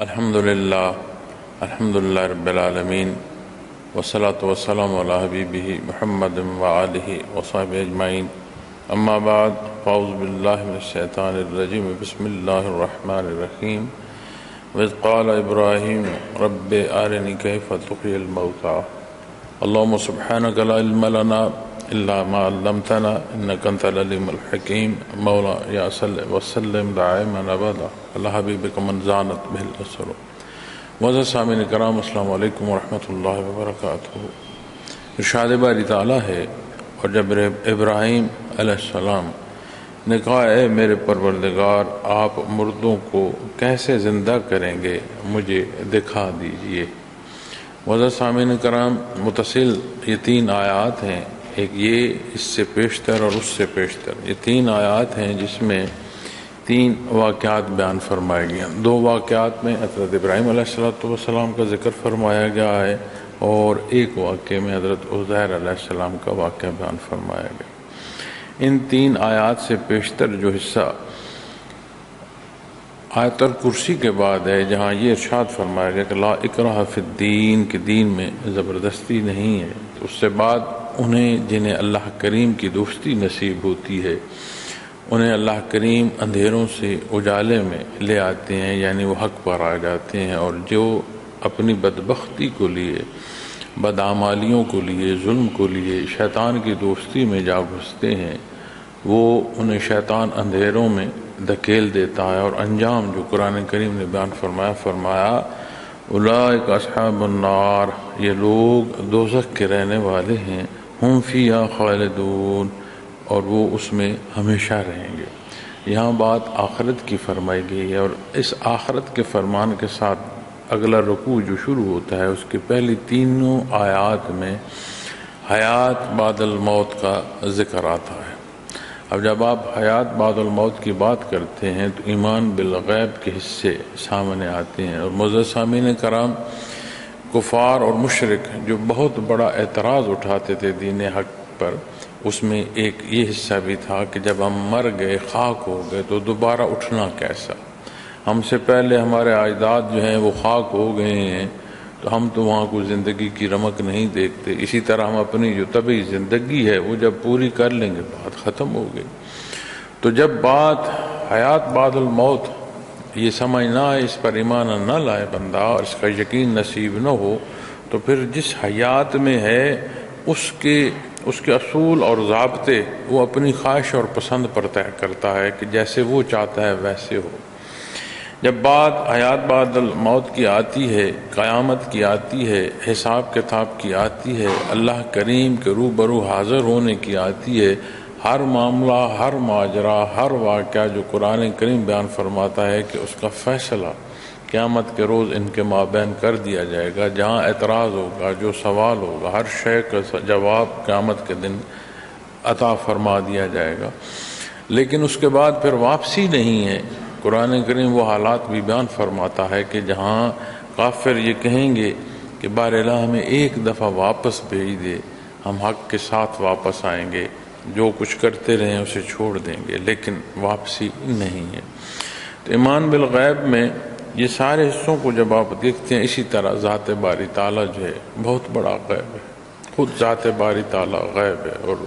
الحمدللہ رب العالمین والصلاة والسلام علی حبیبہ محمد وآلہ وصحبہ اجمعین، اما بعد فاعوذ باللہ من الشیطان الرجیم، بسم اللہ الرحمن الرحیم۔ وَإِذْ قَالَ إِبْرَاهِيمُ رَبِّ أَرِنِي كَيْفَ تُحْيِي الْمَوْتَى اللهم سبحانك لا علم لنا إلا ما علمتنا إنك أنت العليم الحكيم مولا يا صل وسلم دائما أبدا على حبيبك من زانت به الأسر۔ معزز سامعین کرام، السلام علیکم ورحمۃ اللہ وبرکاتہ۔ ارشاد باری تعالیٰ ہے، اور جب ابراہیم علیہ السلام نے کہا اے میرے پروردگار، آپ مردوں کو کیسے زندہ کریں گے، مجھے دکھا دیجئے۔ معزز سامعین کرام، متصل یہ تین آیات ہیں، ایک یہ اس سے پیشتر اور اس سے پیشتر، یہ تین آیات ہیں جس میں تین واقعات بیان فرمائے گئے ہیں۔ دو واقعات میں حضرت ابراہیم علیہ السلام کا ذکر فرمایا گیا ہے، اور ایک واقعے میں حضرت عزیر علیہ السلام کا واقعہ بیان فرمایا گیا۔ ان تین آیات سے پیشتر جو حصہ آیت الکرسی کے بعد ہے، جہاں یہ ارشاد فرمایا گیا کہ لا اکراہ فی الدین، کہ دین میں زبردستی نہیں ہے، تو اس سے بعد انہیں جنہیں اللہ کریم کی دوستی نصیب ہوتی ہے، انہیں اللہ کریم اندھیروں سے اجالے میں لے آتے ہیں، یعنی وہ حق پر آ جاتے ہیں، اور جو اپنی بدبختی کو لیے، بدعمالیوں کو لیے، ظلم کو لیے شیطان کی دوستی میں جا گھستے ہیں، وہ انہیں شیطان اندھیروں میں دھکیل دیتا ہے، اور انجام جو قرآن کریم نے بیان فرمایا اولئک اصحاب النار، یہ لوگ دوزخ کے رہنے والے ہیں، ہم فیہا خالدون، اور وہ اس میں ہمیشہ رہیں گے۔ یہاں بات آخرت کی فرمائی گئی ہے، اور اس آخرت کے فرمان کے ساتھ اگلا رکوع جو شروع ہوتا ہے، اس کے پہلی تینوں آیات میں حیات بعد الموت کا ذکر آتا ہے۔ اب جب آپ حیات بعد الموت کی بات کرتے ہیں تو ایمان بالغیب کے حصے سامنے آتے ہیں، اور معزز سامعین کرام، کفار اور مشرک جو بہت بڑا اعتراض اٹھاتے تھے دین حق پر، اس میں ایک یہ حصہ بھی تھا کہ جب ہم مر گئے، خاک ہو گئے، تو دوبارہ اٹھنا کیسا؟ ہم سے پہلے ہمارے اجداد جو ہیں وہ خاک ہو گئے ہیں، تو ہم تو وہاں کوئی زندگی کی رمق نہیں دیکھتے، اسی طرح ہم اپنی جو طبعی زندگی ہے وہ جب پوری کر لیں گے بات ختم ہو گئی۔ تو جب بات حیات بعد الموت یہ سمجھ نہ آئے، اس پر ایمان نہ لائے بندہ، اور اس کا یقین نصیب نہ ہو، تو پھر جس حیات میں ہے اس کے اصول اور ضابطے وہ اپنی خواہش اور پسند پر طے کرتا ہے کہ جیسے وہ چاہتا ہے ویسے ہو۔ جب بات حیات بعد الموت کی آتی ہے، قیامت کی آتی ہے، حساب کتاب کی آتی ہے، اللہ کریم کے روبرو حاضر ہونے کی آتی ہے، ہر معاملہ، ہر ماجرا، ہر واقعہ جو قرآن کریم بیان فرماتا ہے کہ اس کا فیصلہ قیامت کے روز ان کے مابین کر دیا جائے گا، جہاں اعتراض ہوگا، جو سوال ہوگا، ہر شے کا جواب قیامت کے دن عطا فرما دیا جائے گا۔ لیکن اس کے بعد پھر واپسی نہیں ہے۔ قرآن کریم وہ حالات بھی بیان فرماتا ہے کہ جہاں کافر یہ کہیں گے کہ بار الہ ہمیں ایک دفعہ واپس بھیج دے، ہم حق کے ساتھ واپس آئیں گے، جو کچھ کرتے رہیں اسے چھوڑ دیں گے، لیکن واپسی نہیں ہے۔ تو ایمان بالغیب میں یہ سارے حصوں کو جب آپ دیکھتے ہیں، اسی طرح ذات باری تعالیٰ جو ہے بہت بڑا غیب ہے، خود ذات باری تعالیٰ غیب ہے، اور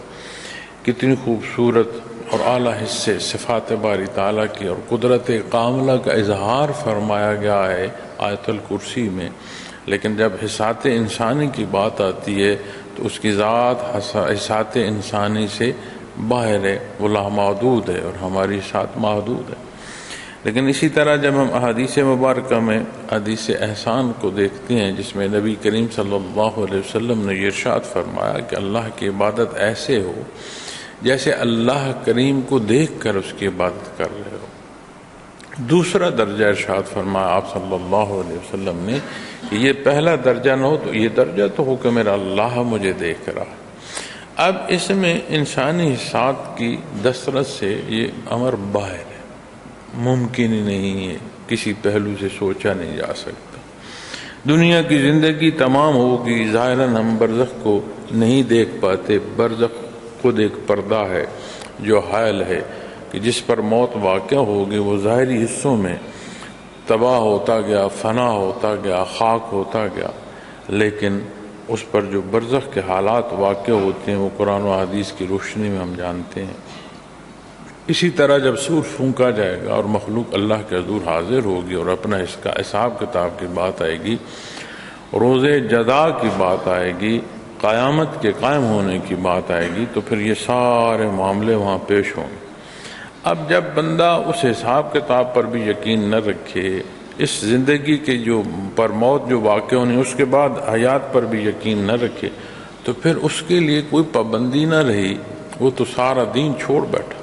کتنی خوبصورت اور اعلیٰ حصے صفات باری تعالیٰ کی اور قدرت کاملہ کا اظہار فرمایا گیا ہے آیت الکرسی میں۔ لیکن جب حسات انسانی کی بات آتی ہے تو اس کی ذات حسات انسانی سے باہر ہے، وہ لامحدود ہے، اور ہماری ذات محدود ہے۔ لیکن اسی طرح جب ہم احادیث مبارکہ میں حدیث احسان کو دیکھتے ہیں، جس میں نبی کریم صلی اللہ علیہ وسلم نے یہ ارشاد فرمایا کہ اللہ کی عبادت ایسے ہو جیسے اللہ کریم کو دیکھ کر اس کی عبادت کر رہے ہو۔ دوسرا درجہ ارشاد فرمایا آپ صلی اللہ علیہ وسلم نے کہ یہ پہلا درجہ نہ ہو تو یہ درجہ تو ہو کہ میرا اللہ مجھے دیکھ رہا۔ اب اس میں انسانی حسات کی دسترس سے یہ امر باہر ہے، ممکن ہی نہیں ہے، کسی پہلو سے سوچا نہیں جا سکتا۔ دنیا کی زندگی تمام ہوگی، ظاہراً ہم برزخ کو نہیں دیکھ پاتے، برزخ خود ایک پردہ ہے جو حائل ہے کہ جس پر موت واقع ہوگی، وہ ظاہری حصوں میں تباہ ہوتا گیا، فنا ہوتا گیا، خاک ہوتا گیا، لیکن اس پر جو برزخ کے حالات واقع ہوتے ہیں وہ قرآن و حدیث کی روشنی میں ہم جانتے ہیں۔ اسی طرح جب سور پھونکا جائے گا اور مخلوق اللہ کے حضور حاضر ہوگی اور اپنا اس کا حساب کتاب کی بات آئے گی، روز جزا کی بات آئے گی، قیامت کے قائم ہونے کی بات آئے گی، تو پھر یہ سارے معاملے وہاں پیش ہوں گے۔ اب جب بندہ اس حساب کتاب پر بھی یقین نہ رکھے، اس زندگی کے جو پر موت جو واقع ہونے اس کے بعد حیات پر بھی یقین نہ رکھے، تو پھر اس کے لیے کوئی پابندی نہ رہی، وہ تو سارا دین چھوڑ بیٹھا۔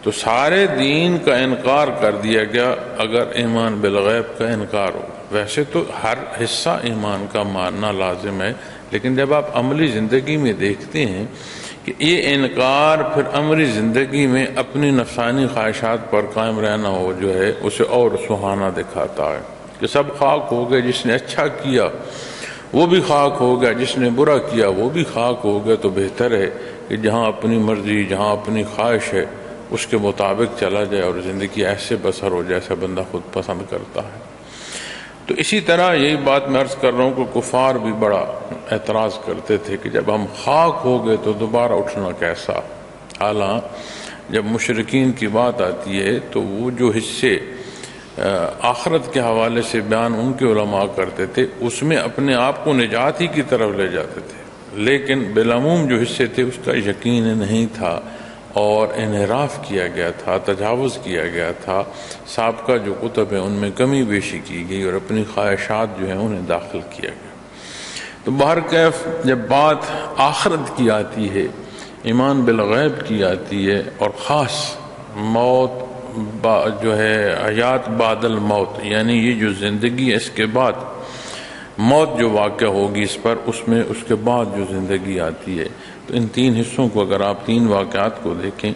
تو سارے دین کا انکار کر دیا گیا اگر ایمان بالغیب کا انکار ہو۔ ویسے تو ہر حصہ ایمان کا ماننا لازم ہے، لیکن جب آپ عملی زندگی میں دیکھتے ہیں کہ یہ انکار پھر عملی زندگی میں اپنی نفسانی خواہشات پر قائم رہنا ہو جو ہے اسے اور سہانا دکھاتا ہے کہ سب خاک ہو گئے، جس نے اچھا کیا وہ بھی خاک ہو گیا، جس نے برا کیا وہ بھی خاک ہو گیا۔ تو بہتر ہے کہ جہاں اپنی مرضی، جہاں اپنی خواہش ہے اس کے مطابق چلا جائے اور زندگی ایسے بسر ہو جیسا بندہ خود پسند کرتا ہے۔ تو اسی طرح یہی بات میں عرض کر رہا ہوں کہ کفار بھی بڑا اعتراض کرتے تھے کہ جب ہم خاک ہو گئے تو دوبارہ اٹھنا کیسا۔ حالاں جب مشرکین کی بات آتی ہے تو وہ جو حصے آخرت کے حوالے سے بیان ان کے علماء کرتے تھے اس میں اپنے آپ کو نجات ہی کی طرف لے جاتے تھے، لیکن بالعموم جو حصے تھے اس کا یقین نہیں تھا اور انحراف کیا گیا تھا، تجاوز کیا گیا تھا، سابقہ جو کتب ہیں ان میں کمی بیشی کی گئی اور اپنی خواہشات جو ہیں انہیں داخل کیا گیا۔ تو بہرکیف جب بات آخرت کی آتی ہے، ایمان بالغیب کی آتی ہے، اور خاص موت جو ہے حیات بعد الموت، یعنی یہ جو زندگی ہے اس کے بعد موت جو واقع ہوگی اس پر، اس میں اس کے بعد جو زندگی آتی ہے، تو ان تین حصوں کو اگر آپ تین واقعات کو دیکھیں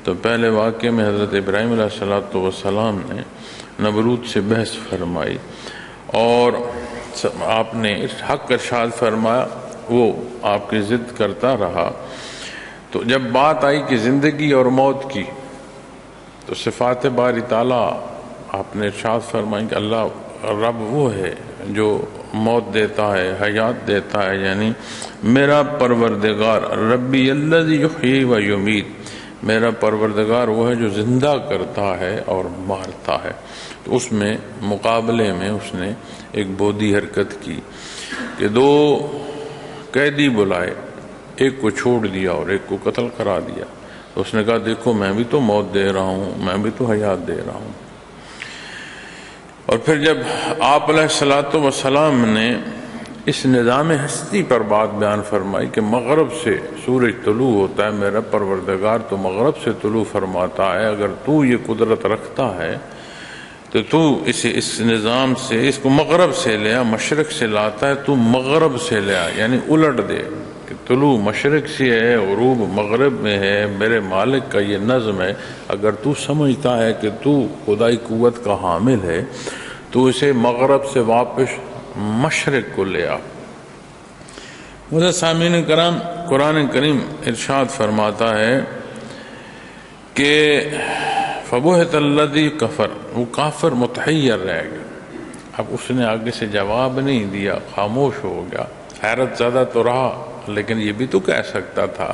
تو پہلے واقعے میں حضرت ابراہیم علیہ السلام نے نمرود سے بحث فرمائی اور آپ نے حق ارشاد فرمایا، وہ آپ کی ضد کرتا رہا۔ تو جب بات آئی کہ زندگی اور موت کی تو صفات باری تعالیٰ آپ نے ارشاد فرمائی کہ اللہ رب وہ ہے جو موت دیتا ہے، حیات دیتا ہے، یعنی میرا پروردگار ربی الذی یحیی و یمیت، میرا پروردگار وہ ہے جو زندہ کرتا ہے اور مارتا ہے۔ تو اس میں مقابلے میں اس نے ایک بودی حرکت کی کہ دو قیدی بلائے، ایک کو چھوڑ دیا اور ایک کو قتل کرا دیا۔ تو اس نے کہا دیکھو میں بھی تو موت دے رہا ہوں، میں بھی تو حیات دے رہا ہوں۔ اور پھر جب آپ علیہ السلام نے اس نظام ہستی پر بات بیان فرمائی کہ مغرب سے سورج طلوع ہوتا ہے، میرا پروردگار تو مغرب سے طلوع فرماتا ہے، اگر تو یہ قدرت رکھتا ہے تو اس نظام سے اس کو مغرب سے لیا، مشرق سے لاتا ہے تو مغرب سے لیا، یعنی الٹ دے کہ طلوع مشرق سے ہے، غروب مغرب میں ہے، میرے مالک کا یہ نظم ہے۔ اگر تو سمجھتا ہے کہ تو خدائی قوت کا حامل ہے تو اسے مغرب سے واپس مشرق کو لے آ۔ مجھے سامعین کرام، قرآن کریم ارشاد فرماتا ہے کہ فَبُهِتَ الَّذِي كَفَرَ، وہ کافر متحیر رہ گیا۔ اب اس نے آگے سے جواب نہیں دیا، خاموش ہو گیا۔ حیرت زدہ تو رہا، لیکن یہ بھی تو کہہ سکتا تھا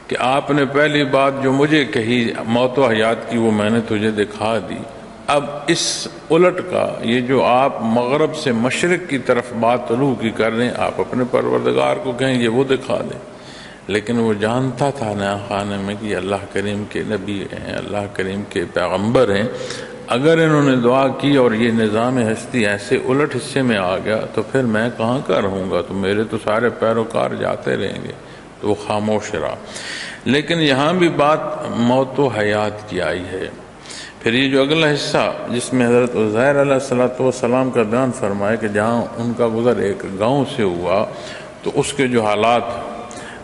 کہ آپ نے پہلی بات جو مجھے کہی موت و حیات کی وہ میں نے تجھے دکھا دی، اب اس الٹ کا یہ جو آپ مغرب سے مشرق کی طرف بات طلوع کی کر رہے ہیں، آپ اپنے پروردگار کو کہیں یہ وہ دکھا دیں۔ لیکن وہ جانتا تھا نیا خانے میں کہ اللہ کریم کے نبی ہیں، اللہ کریم کے پیغمبر ہیں، اگر انہوں نے دعا کی اور یہ نظام ہستی ایسے الٹ حصے میں آ گیا تو پھر میں کہاں کا رہوں گا، تو میرے تو سارے پیروکار جاتے رہیں گے۔ تو وہ خاموش رہا۔ لیکن یہاں بھی بات موت و حیات کی آئی ہے۔ پھر یہ جو اگلا حصہ جس میں حضرت عزیر علیہ السلام کا بیان فرمایا کہ جہاں ان کا گزر ایک گاؤں سے ہوا تو اس کے جو حالات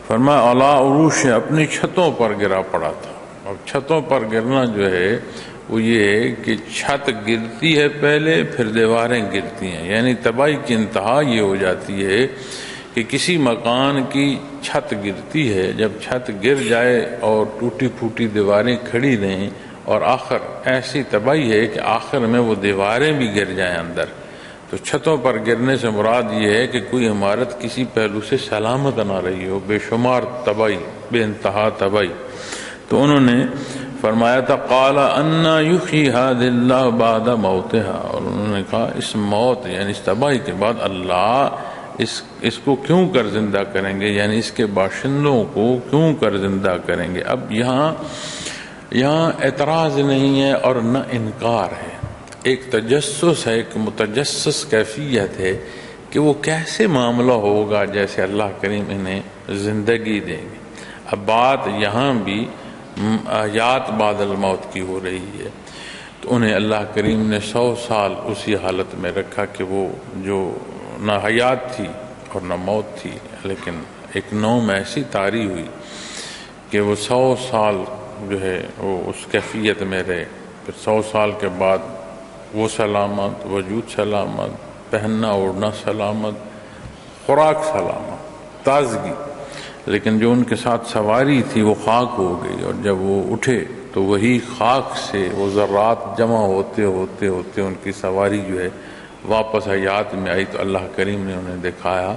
فرمایا اعلیٰ عروش اپنی چھتوں پر گرا پڑا تھا۔ اور چھتوں پر گرنا جو ہے وہ یہ ہے کہ چھت گرتی ہے پہلے پھر دیواریں گرتی ہیں، یعنی تباہی کی انتہا یہ ہو جاتی ہے کہ کسی مکان کی چھت گرتی ہے، جب چھت گر جائے اور ٹوٹی پھوٹی دیواریں کھڑی رہیں اور آخر ایسی تباہی ہے کہ آخر میں وہ دیواریں بھی گر جائیں اندر. تو چھتوں پر گرنے سے مراد یہ ہے کہ کوئی عمارت کسی پہلو سے سلامت نہ رہی ہو، بے شمار تباہی، بے انتہا تباہی. تو انہوں نے فرمایا تھا قال انا یحیی هذه اللہ بعد موتها، اور انہوں نے کہا اس موت یعنی اس تباہی کے بعد اللہ اس کو کیوں کر زندہ کریں گے، یعنی اس کے باشندوں کو کیوں کر زندہ کریں گے. اب یہاں اعتراض نہیں ہے اور نہ انکار ہے، ایک تجسس ہے، ایک متجسس کیفیت ہے کہ وہ کیسے معاملہ ہوگا جیسے اللہ کریم انہیں زندگی دیں گے. اب بات یہاں بھی حیات بعد الموت کی ہو رہی ہے. تو انہیں اللہ کریم نے 100 سال اسی حالت میں رکھا کہ وہ جو نہ حیات تھی اور نہ موت تھی، لیکن ایک نوم ایسی طاری ہوئی کہ وہ 100 سال جو ہے وہ اس کیفیت میں رہے. پھر 100 سال کے بعد وہ سلامت، وجود سلامت، پہننا اوڑھنا سلامت، خوراک سلامت، تازگی. لیکن جو ان کے ساتھ سواری تھی وہ خاک ہو گئی، اور جب وہ اٹھے تو وہی خاک سے وہ ذرات جمع ہوتے ہوتے ہوتے ان کی سواری جو ہے واپس حیات میں آئی. تو اللہ کریم نے انہیں دکھایا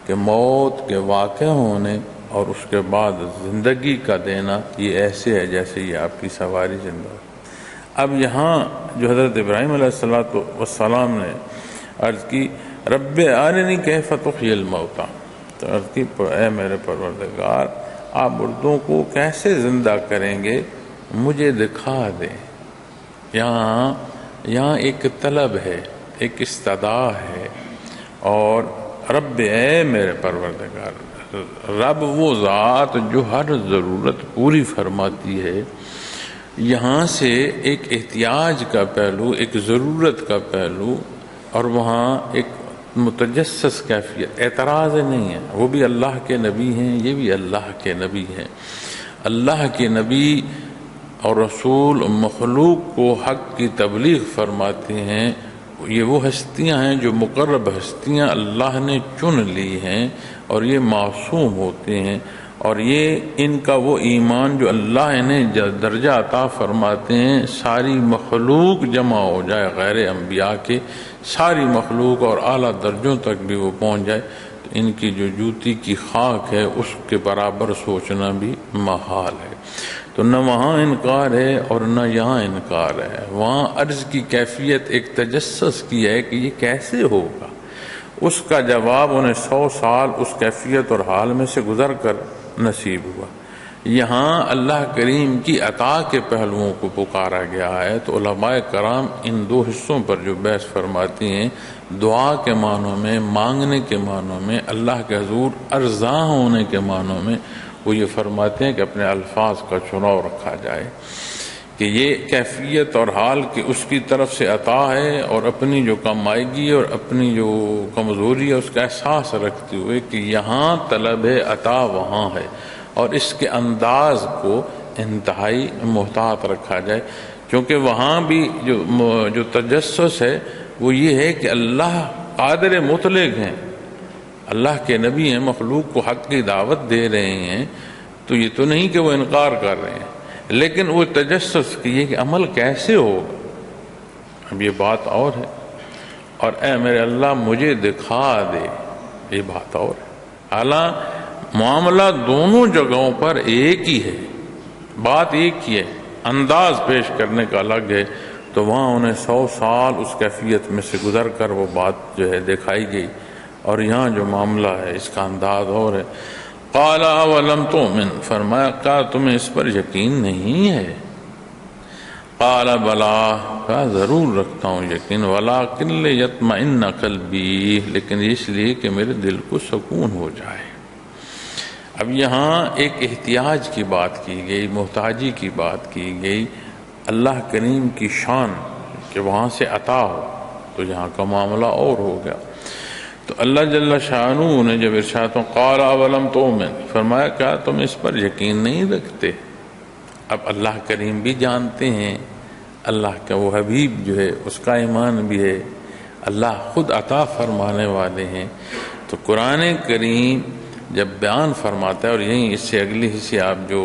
کہ موت کے واقع ہونے اور اس کے بعد زندگی کا دینا یہ ایسے ہے جیسے یہ آپ کی سواری زندہ. اب یہاں جو حضرت ابراہیم علیہ السلام نے عرض کی رب ارنی کیف تحیی الموتى، تو عرض کی اے میرے پروردگار آپ مردوں کو کیسے زندہ کریں گے، مجھے دکھا دیں. یہاں ایک طلب ہے، ایک استدعا ہے. اور رب اے میرے پروردگار، رب وہ ذات جو ہر ضرورت پوری فرماتی ہے. یہاں سے ایک احتیاج کا پہلو، ایک ضرورت کا پہلو، اور وہاں ایک متجسس کیفیت. اعتراض نہیں ہے، وہ بھی اللہ کے نبی ہیں، یہ بھی اللہ کے نبی ہیں. اللہ کے نبی اور رسول مخلوق کو حق کی تبلیغ فرماتے ہیں. یہ وہ ہستیاں ہیں جو مقرب ہستیاں اللہ نے چن لی ہیں، اور یہ معصوم ہوتے ہیں. اور یہ ان کا وہ ایمان جو اللہ انہیں درجہ عطا فرماتے ہیں، ساری مخلوق جمع ہو جائے غیر انبیاء کے، ساری مخلوق اور اعلیٰ درجوں تک بھی وہ پہنچ جائے تو ان کی جو جوتی کی خاک ہے اس کے برابر سوچنا بھی محال ہے. تو نہ وہاں انکار ہے اور نہ یہاں انکار ہے. وہاں عرض کی کیفیت ایک تجسس کی ہے کہ یہ کیسے ہوگا، اس کا جواب انہیں 100 سال اس کیفیت اور حال میں سے گزر کر نصیب ہوا. یہاں اللہ کریم کی عطا کے پہلوؤں کو پکارا گیا ہے. تو علماء کرام ان دو حصوں پر جو بحث فرماتی ہیں، دعا کے معنوں میں، مانگنے کے معنوں میں، اللہ کے حضور ارزاں ہونے کے معنوں میں، وہ یہ فرماتے ہیں کہ اپنے الفاظ کا چناؤ رکھا جائے کہ یہ کیفیت اور حال کی اس کی طرف سے عطا ہے، اور اپنی جو کمائیگی اور اپنی جو کمزوری ہے اس کا احساس رکھتے ہوئے کہ یہاں طلب عطا وہاں ہے، اور اس کے انداز کو انتہائی محتاط رکھا جائے. کیونکہ وہاں بھی جو تجسس ہے وہ یہ ہے کہ اللہ قادر مطلق ہیں، اللہ کے نبی ہیں، مخلوق کو حق کی دعوت دے رہے ہیں. تو یہ تو نہیں کہ وہ انکار کر رہے ہیں، لیکن وہ تجسس کی ہے کہ عمل کیسے ہوگا. اب یہ بات اور ہے، اور اے میرے اللہ مجھے دکھا دے، یہ بات اور ہے. حالانکہ معاملہ دونوں جگہوں پر ایک ہی ہے، بات ایک ہی ہے، انداز پیش کرنے کا الگ ہے. تو وہاں انہیں 100 سال اس کیفیت میں سے گزر کر وہ بات جو ہے دکھائی گئی، اور یہاں جو معاملہ ہے اس کا انداز اور ہے. قال اولم تؤمن، فرمایا کیا تمہیں اس پر یقین نہیں ہے؟ قال بلا، کہا ضرور رکھتا ہوں یقین، ولکن لیطمئن قلبی، لیکن اس لیے کہ میرے دل کو سکون ہو جائے. اب یہاں ایک احتیاج کی بات کی گئی، محتاجی کی بات کی گئی، اللہ کریم کی شان کہ وہاں سے عطا ہو. تو یہاں کا معاملہ اور ہو گیا. تو اللہ جل شانہ نے جب ارشاد قال اولم تؤمن، فرمایا کیا تم اس پر یقین نہیں رکھتے؟ اب اللہ کریم بھی جانتے ہیں، اللہ کا وہ حبیب جو ہے اس کا ایمان بھی ہے، اللہ خود عطا فرمانے والے ہیں. تو قرآن کریم جب بیان فرماتا ہے، اور یہیں اس سے اگلی حصے آپ جو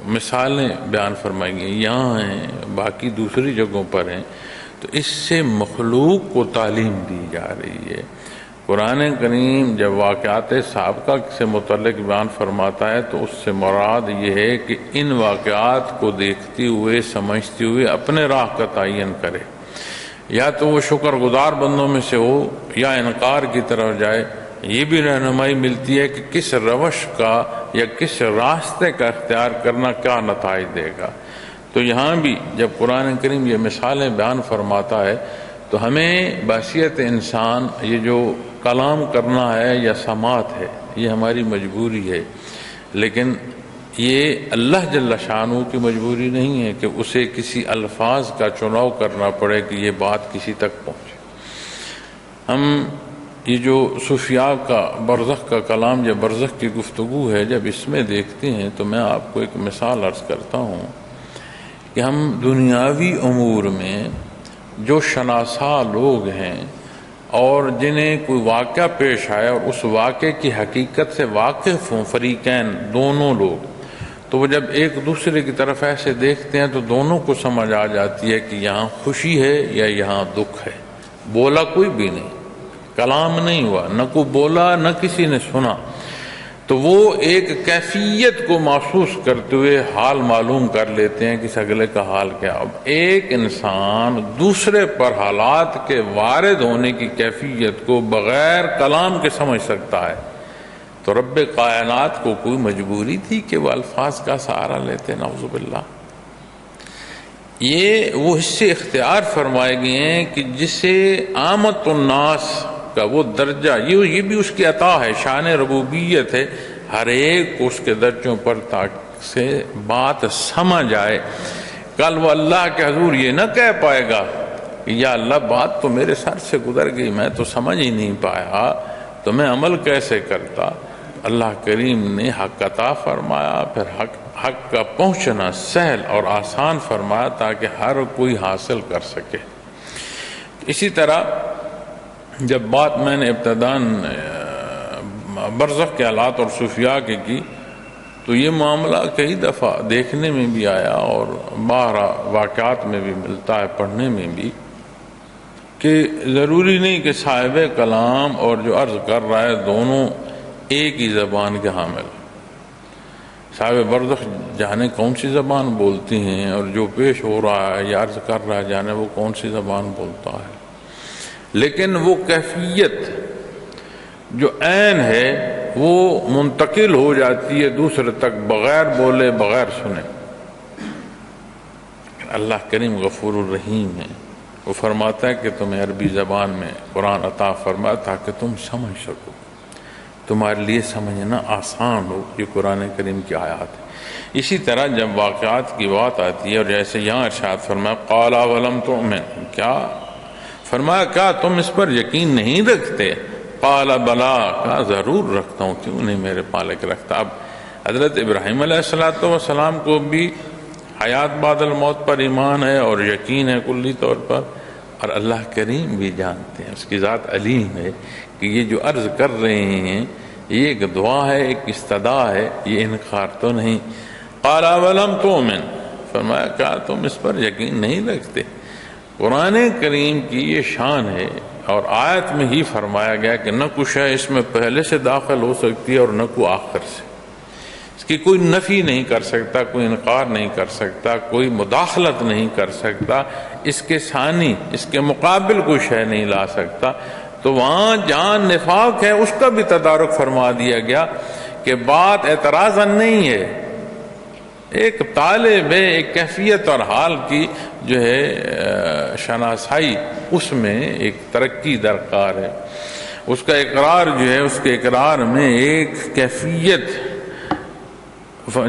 مثالیں بیان فرمائی گئی یہاں ہیں، باقی دوسری جگہوں پر ہیں، تو اس سے مخلوق کو تعلیم دی جا رہی ہے۔ قرآن کریم جب واقعات سابقہ سے متعلق بیان فرماتا ہے تو اس سے مراد یہ ہے کہ ان واقعات کو دیکھتے ہوئے سمجھتے ہوئے اپنے راہ کا تعین کرے، یا تو وہ شکر گزار بندوں میں سے ہو یا انکار کی طرف جائے۔ یہ بھی رہنمائی ملتی ہے کہ کس روش کا یا کس راستے کا اختیار کرنا کیا نتائج دے گا۔ تو یہاں بھی جب قرآن کریم یہ مثالیں بیان فرماتا ہے تو ہمیں بحیثیت انسان یہ جو کلام کرنا ہے یا سماعت ہے یہ ہماری مجبوری ہے، لیکن یہ اللہ جل شانہ کی مجبوری نہیں ہے کہ اسے کسی الفاظ کا چناؤ کرنا پڑے کہ یہ بات کسی تک پہنچے۔ ہم یہ جو صوفیاء کا برزخ کا کلام یا برزخ کی گفتگو ہے جب اس میں دیکھتے ہیں تو میں آپ کو ایک مثال عرض کرتا ہوں کہ ہم دنیاوی امور میں جو شناسا لوگ ہیں اور جنہیں کوئی واقعہ پیش آئے اور اس واقعے کی حقیقت سے واقف ہوں فریقین دونوں لوگ، تو وہ جب ایک دوسرے کی طرف ایسے دیکھتے ہیں تو دونوں کو سمجھ آ جاتی ہے کہ یہاں خوشی ہے یا یہاں دکھ ہے۔ بولا کوئی بھی نہیں، کلام نہیں ہوا، نہ کوئی بولا نہ کسی نے سنا، تو وہ ایک کیفیت کو محسوس کرتے ہوئے حال معلوم کر لیتے ہیں کہ اس اگلے کا حال کیا۔ اب ایک انسان دوسرے پر حالات کے وارد ہونے کی کیفیت کو بغیر کلام کے سمجھ سکتا ہے، تو رب کائنات کو کوئی مجبوری تھی کہ وہ الفاظ کا سہارا لیتے؟ نعوذ باللہ۔ یہ وہ حصے اختیار فرمائے گئے ہیں کہ جسے عامت الناس کا وہ درجہ، یہ بھی اس کی عطا ہے، شان ربوبیت ہے، ہر ایک کو اس کے درجوں پر تاکہ سے بات سمجھ آئے۔ کل وہ اللہ کے حضور یہ نہ کہہ پائے گا کہ یا اللہ بات تو میرے سر سے گزر گئی، میں تو سمجھ ہی نہیں پایا، تو میں عمل کیسے کرتا۔ اللہ کریم نے حق عطا فرمایا، پھر حق کا پہنچنا سہل اور آسان فرمایا تاکہ ہر کوئی حاصل کر سکے۔ اسی طرح جب بات میں نے ابتداً برزخ کے حالات اور صوفیاء کی تو یہ معاملہ کئی دفعہ دیکھنے میں بھی آیا اور بارہ واقعات میں بھی ملتا ہے، پڑھنے میں بھی، کہ ضروری نہیں کہ صاحب کلام اور جو عرض کر رہا ہے دونوں ایک ہی زبان کے حامل۔ صاحب برزخ جانے کون سی زبان بولتی ہیں اور جو پیش ہو رہا ہے یا عرض کر رہا ہے جانے وہ کون سی زبان بولتا ہے، لیکن وہ کیفیت جو عین ہے وہ منتقل ہو جاتی ہے دوسرے تک بغیر بولے بغیر سنے۔ اللہ کریم غفور الرحیم ہے، وہ فرماتا ہے کہ تمہیں عربی زبان میں قرآن عطا فرمایا تاکہ تم سمجھ سکو، تمہارے لیے سمجھنا آسان ہو۔ یہ قرآن کریم کی آیات ہے۔ اسی طرح جب واقعات کی بات آتی ہے اور جیسے یہاں ارشاد فرمایا قال ولم تؤمن، کیا فرمایا کیا تم اس پر یقین نہیں رکھتے؟ قال بلا، کہا ضرور رکھتا ہوں، کیوں نہیں میرے مالک رکھتا۔ اب حضرت ابراہیم علیہ السلام کو بھی حیات بعد الموت پر ایمان ہے اور یقین ہے کلی طور پر، اور اللہ کریم بھی جانتے ہیں، اس کی ذات علیم ہے کہ یہ جو عرض کر رہے ہیں یہ ایک دعا ہے، ایک استدعا ہے، یہ انکار تو نہیں۔ قال ولم تؤمن، فرمایا کیا تم اس پر یقین نہیں رکھتے؟ قرآن کریم کی یہ شان ہے، اور آیت میں ہی فرمایا گیا کہ نہ کچھ ہے اس میں پہلے سے داخل ہو سکتی ہے اور نہ کوئی آخر سے، اس کی کوئی نفی نہیں کر سکتا، کوئی انکار نہیں کر سکتا، کوئی مداخلت نہیں کر سکتا، اس کے ثانی اس کے مقابل کوئی شے نہیں لا سکتا۔ تو وہاں جہاں نفاق ہے اس کا بھی تدارک فرما دیا گیا کہ بات اعتراضاً نہیں ہے، ایک طالب ایک کیفیت اور حال کی جو ہے شناسائی، اس میں ایک ترقی درکار ہے، اس کا اقرار جو ہے اس کے اقرار میں ایک کیفیت،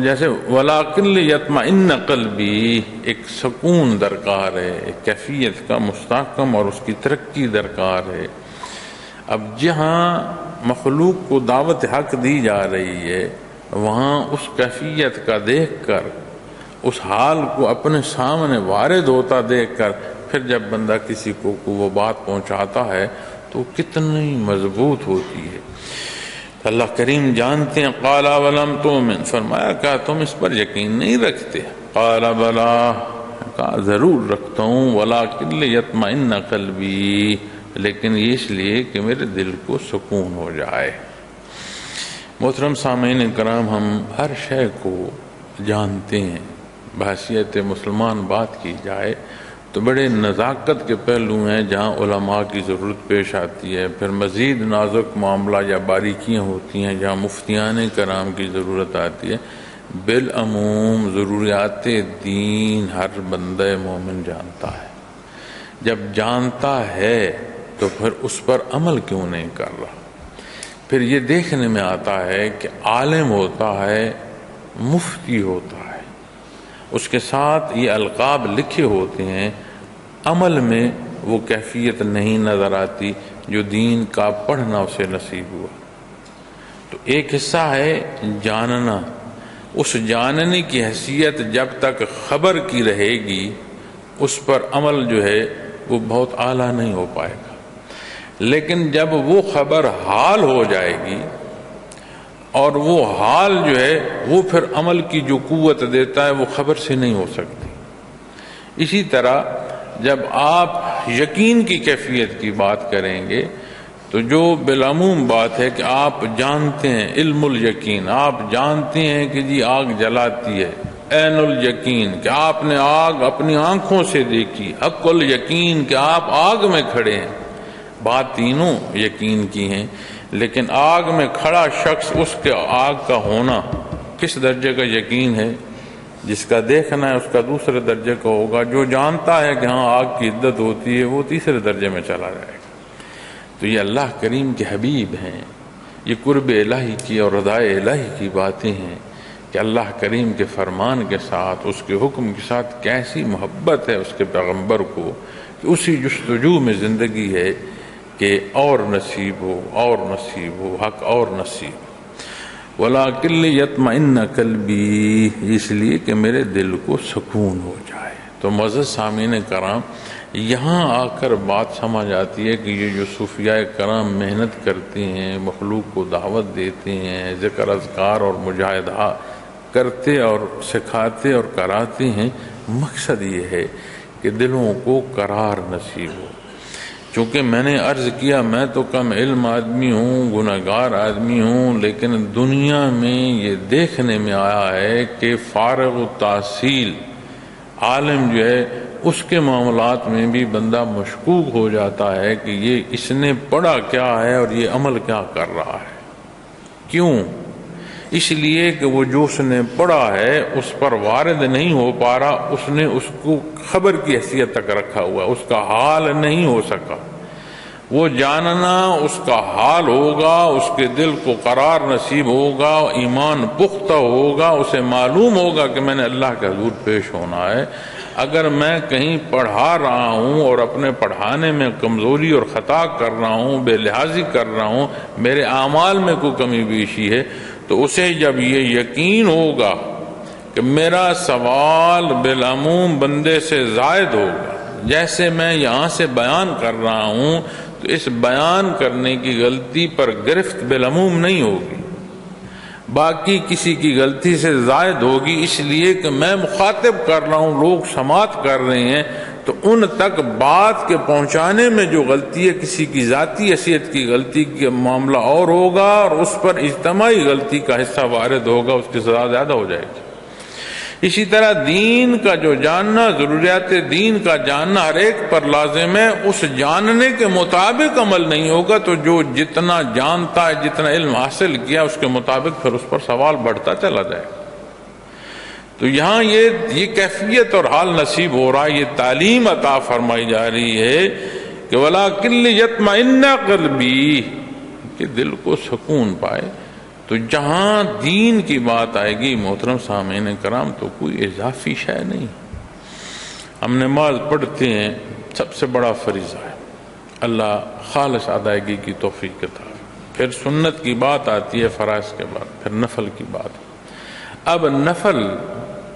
جیسے وَلَٰكِن لِيَطْمَئِنَّ قَلْبِي، ایک سکون درکار ہے، ایک کیفیت کا مستحکم اور اس کی ترقی درکار ہے۔ اب جہاں مخلوق کو دعوت حق دی جا رہی ہے وہاں اس کیفیت کا دیکھ کر، اس حال کو اپنے سامنے وارد ہوتا دیکھ کر، پھر جب بندہ کسی کو وہ بات پہنچاتا ہے تو کتنی مضبوط ہوتی ہے۔ اللہ کریم جانتے ہیں. قال ولم تؤمن، فرمایا کیا تم اس پر یقین نہیں رکھتے؟ قال بلا، کہا ضرور رکھتا ہوں. ولکن لیطمئن قلبی، لیکن یہ اس لیے کہ میرے دل کو سکون ہو جائے. محترم سامعین کرام، ہم ہر شے کو جانتے ہیں. بحیثیت مسلمان بات کی جائے تو بڑے نزاکت کے پہلو ہیں جہاں علماء کی ضرورت پیش آتی ہے. پھر مزید نازک معاملہ یا باریکیاں ہوتی ہیں جہاں مفتیان کرام کی ضرورت آتی ہے. بالعموم ضروریات دین ہر بندہ مومن جانتا ہے. جب جانتا ہے تو پھر اس پر عمل کیوں نہیں کر رہا؟ پھر یہ دیکھنے میں آتا ہے کہ عالم ہوتا ہے، مفتی ہوتا ہے، اس کے ساتھ یہ القاب لکھے ہوتے ہیں، عمل میں وہ کیفیت نہیں نظر آتی جو دین کا پڑھنا اسے نصیب ہوا. تو ایک حصہ ہے جاننا. اس جاننے کی حیثیت جب تک خبر کی رہے گی اس پر عمل جو ہے وہ بہت اعلیٰ نہیں ہو پائے گا. لیکن جب وہ خبر حال ہو جائے گی اور وہ حال جو ہے وہ پھر عمل کی جو قوت دیتا ہے وہ خبر سے نہیں ہو سکتی. اسی طرح جب آپ یقین کی کیفیت کی بات کریں گے تو جو بالعموم بات ہے کہ آپ جانتے ہیں، علم الیقین، آپ جانتے ہیں کہ جی آگ جلاتی ہے، عین الیقین کہ آپ نے آگ اپنی آنکھوں سے دیکھی، حق الیقین کہ آپ آگ میں کھڑے ہیں. بات تینوں یقین کی ہیں. لیکن آگ میں کھڑا شخص، اس کے آگ کا ہونا کس درجے کا یقین ہے؟ جس کا دیکھنا ہے اس کا دوسرے درجے کا ہوگا. جو جانتا ہے کہ ہاں آگ کی عدت ہوتی ہے وہ تیسرے درجے میں چلا جائے گا. تو یہ اللہ کریم کے حبیب ہیں. یہ قرب الہی کی اور رضا الہی کی باتیں ہیں کہ اللہ کریم کے فرمان کے ساتھ، اس کے حکم کے ساتھ کیسی محبت ہے اس کے پیغمبر کو کہ اسی جستجو میں زندگی ہے کہ اور نصیب ہو، اور نصیب ہو، حق اور نصیب ہو. وَلَٰكِن لِيَطْمَئِنَّ قَلْبِي، اس لیے کہ میرے دل کو سکون ہو جائے. تو معزز سامعین کرام، یہاں آ کر بات سمجھ آتی ہے کہ یہ جو صوفیاء کرام محنت کرتے ہیں، مخلوق کو دعوت دیتے ہیں، ذکر اذکار اور مجاہدہ کرتے اور سکھاتے اور کراتے ہیں، مقصد یہ ہے کہ دلوں کو قرار نصیب ہو. چونکہ میں نے عرض کیا میں تو کم علم آدمی ہوں، گناہگار آدمی ہوں، لیکن دنیا میں یہ دیکھنے میں آیا ہے کہ فارغ التحصیل عالم جو ہے اس کے معاملات میں بھی بندہ مشکوک ہو جاتا ہے کہ یہ اس نے پڑھا کیا ہے اور یہ عمل کیا کر رہا ہے. کیوں؟ اس لیے کہ وہ جو اس نے پڑھا ہے اس پر وارد نہیں ہو پا رہا، اس نے اس کو خبر کی حیثیت تک رکھا ہوا، اس کا حال نہیں ہو سکا. وہ جاننا اس کا حال ہوگا، اس کے دل کو قرار نصیب ہوگا، ایمان پختہ ہوگا، اسے معلوم ہوگا کہ میں نے اللہ کے حضور پیش ہونا ہے. اگر میں کہیں پڑھا رہا ہوں اور اپنے پڑھانے میں کمزوری اور خطا کر رہا ہوں، بے لحاظی کر رہا ہوں، میرے اعمال میں کوئی کمی بیشی ہے، تو اسے جب یہ یقین ہوگا کہ میرا سوال بالعموم بندے سے زائد ہوگا، جیسے میں یہاں سے بیان کر رہا ہوں تو اس بیان کرنے کی غلطی پر گرفت بالعموم نہیں ہوگی، باقی کسی کی غلطی سے زائد ہوگی، اس لیے کہ میں مخاطب کر رہا ہوں، لوگ سماعت کر رہے ہیں، تو ان تک بات کے پہنچانے میں جو غلطی ہے کسی کی ذاتی حیثیت کی غلطی کا معاملہ اور ہوگا، اور اس پر اجتماعی غلطی کا حصہ وارد ہوگا، اس کی سزا زیادہ ہو جائے گی. اسی طرح دین کا جو جاننا، ضروریات دین کا جاننا ہر ایک پر لازم ہے. اس جاننے کے مطابق عمل نہیں ہوگا تو جو جتنا جانتا ہے، جتنا علم حاصل کیا، اس کے مطابق پھر اس پر سوال بڑھتا چلا جائے گا. تو یہاں یہ کیفیت اور حال نصیب ہو رہا ہے، یہ تعلیم عطا فرمائی جا رہی ہے کہ وَلَٰكِن لِيَطْمَئِنَّ قَلْبِي، کہ دل کو سکون پائے. تو جہاں دین کی بات آئے گی محترم سامعین کرام تو کوئی اضافی شے نہیں. ہم نماز پڑھتے ہیں، سب سے بڑا فریضہ ہے، اللہ خالص ادائیگی کی توفیق عطا. پھر سنت کی بات آتی ہے فرائض کے بعد، پھر نفل کی بات. اب نفل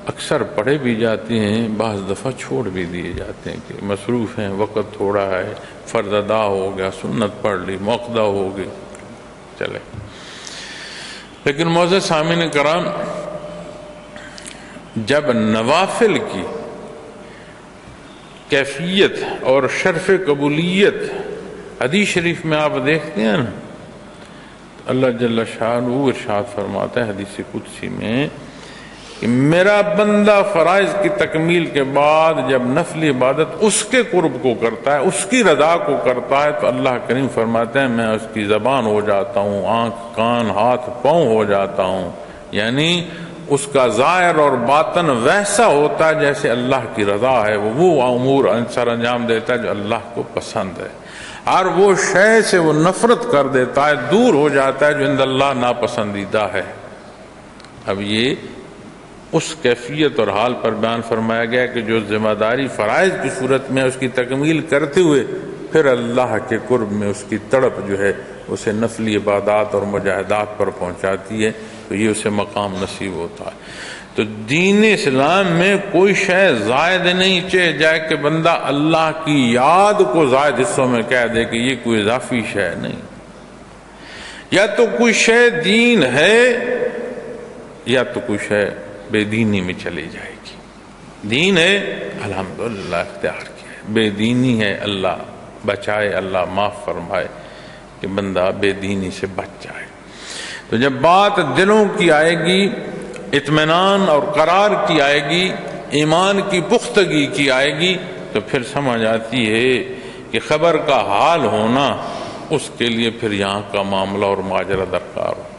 اکثر پڑھے بھی جاتے ہیں، بعض دفعہ چھوڑ بھی دیے جاتے ہیں کہ مصروف ہیں، وقت تھوڑا ہے، فرض ادا ہو گیا، سنت پڑھ لی، موقدہ ہو گئی، چلے. لیکن معزز سامعین کرام، جب نوافل کی کیفیت اور شرف قبولیت حدیث شریف میں آپ دیکھتے ہیں نا، اللہ جل شانہ ارشاد فرماتا ہے حدیث قدسی میں کہ میرا بندہ فرائض کی تکمیل کے بعد جب نفلی عبادت اس کے قرب کو کرتا ہے، اس کی رضا کو کرتا ہے، تو اللہ کریم فرماتے ہیں میں اس کی زبان ہو جاتا ہوں، آنکھ کان ہاتھ پاؤں ہو جاتا ہوں، یعنی اس کا ظاہر اور باطن ویسا ہوتا ہے جیسے اللہ کی رضا ہے، وہ امور سر انجام دیتا ہے جو اللہ کو پسند ہے، اور وہ شے سے وہ نفرت کر دیتا ہے، دور ہو جاتا ہے جو عند اللہ ناپسندیدہ ہے۔ اب یہ اس کیفیت اور حال پر بیان فرمایا گیا کہ جو ذمہ داری فرائض کی صورت میں اس کی تکمیل کرتے ہوئے پھر اللہ کے قرب میں اس کی تڑپ جو ہے اسے نفلی عبادات اور مجاہدات پر پہنچاتی ہے، تو یہ اسے مقام نصیب ہوتا ہے۔ تو دین اسلام میں کوئی شے زائد نہیں چاہے جائے کہ بندہ اللہ کی یاد کو زائد حصوں میں کہہ دے کہ یہ کوئی اضافی شے نہیں، یا تو کوئی شے دین ہے یا تو کوئی شے بے دینی میں چلی جائے گی۔ دین ہے الحمدللہ اختیار کیا ہے، بے دینی ہے اللہ بچائے، اللہ معاف فرمائے کہ بندہ بے دینی سے بچ جائے۔ تو جب بات دلوں کی آئے گی، اطمینان اور قرار کی آئے گی، ایمان کی پختگی کی آئے گی، تو پھر سمجھ آتی ہے کہ خبر کا حال ہونا اس کے لیے پھر یہاں کا معاملہ اور ماجرا درکار ہو۔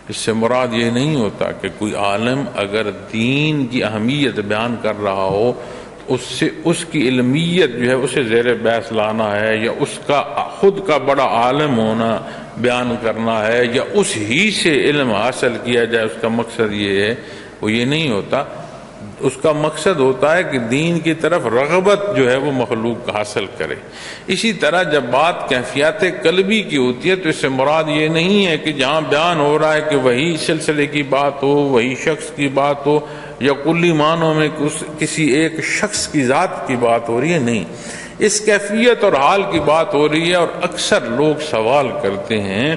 اس سے مراد یہ نہیں ہوتا کہ کوئی عالم اگر دین کی اہمیت بیان کر رہا ہو اس سے اس کی علمیت جو ہے اسے زیر بحث لانا ہے، یا اس کا خود کا بڑا عالم ہونا بیان کرنا ہے، یا اس ہی سے علم حاصل کیا جائے، اس کا مقصد یہ ہے، وہ یہ نہیں ہوتا۔ اس کا مقصد ہوتا ہے کہ دین کی طرف رغبت جو ہے وہ مخلوق حاصل کرے۔ اسی طرح جب بات کیفیات قلبی کی ہوتی ہے تو اس سے مراد یہ نہیں ہے کہ جہاں بیان ہو رہا ہے کہ وہی سلسلے کی بات ہو، وہی شخص کی بات ہو، یا کلی معنوں میں کسی ایک شخص کی ذات کی بات ہو رہی ہے، نہیں، اس کیفیت اور حال کی بات ہو رہی ہے۔ اور اکثر لوگ سوال کرتے ہیں